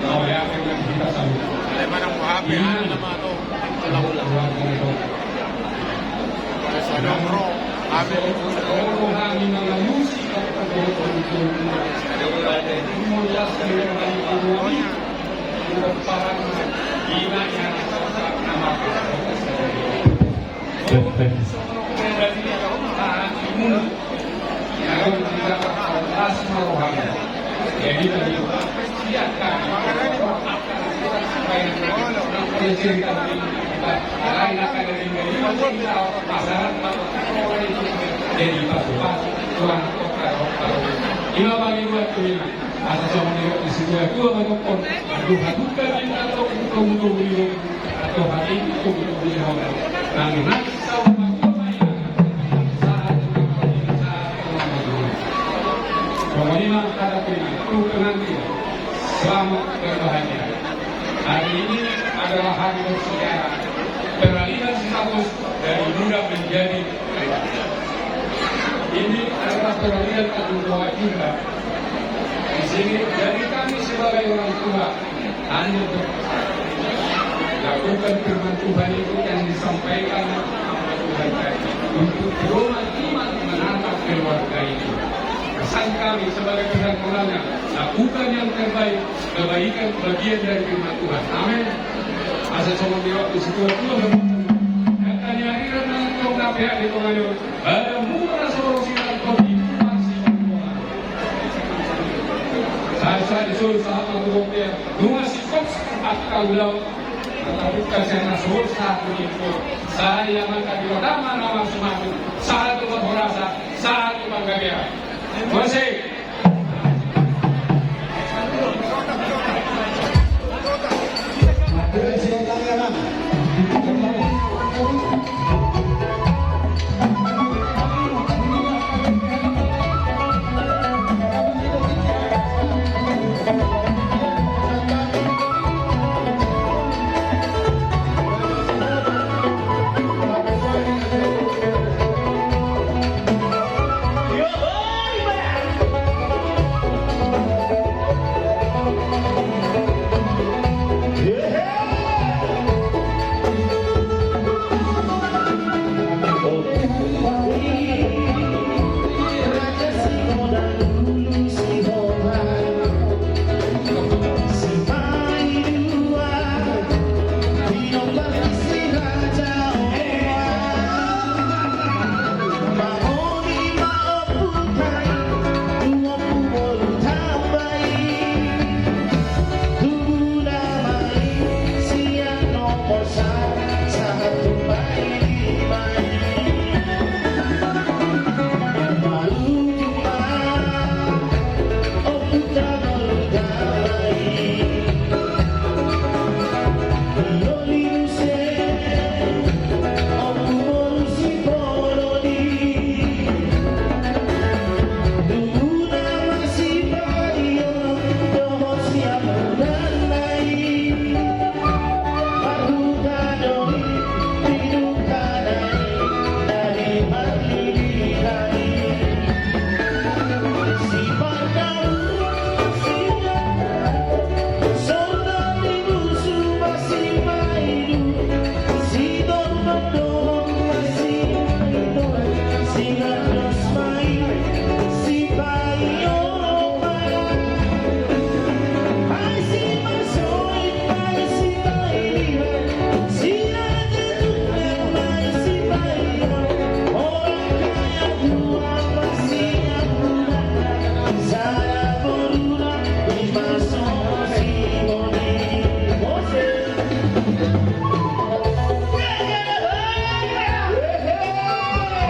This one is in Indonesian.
Kau yakin yang kita sambut. Alam ng Mojave, ano naman ito? Ulang-ulang. Sa Nongro, kami rin po sa Nongro. Kami mga musika at mula sa mga parang gina niya na mapapagod sa jadi tadi siapkan jadi pasukan tuan lima bagi dua tuh asal sama dia di situ ya dua bagi pun aduh bukan ini atau untuk beli atau hari untuk beli orang karena sama Pokoknya ada itu nanti selamat berbahagia. Hari ini adalah hari bersejarah peralihan status dari muda menjadi dewasa. Ini adalah peralihan kedua juga. Di sini dari kami sebagai orang tua hanya lakukan firman Tuhan itu yang disampaikan oleh Tuhan tadi untuk doa iman menatap keluarga ini. Pesan kami sebagai pihak moralnya, lakukan yang terbaik, kebaikan bagian dari firman Tuhan. Amin. Asal sama di waktu situ Tuhan. Akan yariran ng pihak dito ngayon, ada mura sa orosinan ko masih berdoa. Saya disuruh saat menurutnya, dua sikap at kaulau, tetapi kasih nasul saat itu. Saya maka diwadama nama semakin, saat itu berasa, saat itu bergaya. Masih.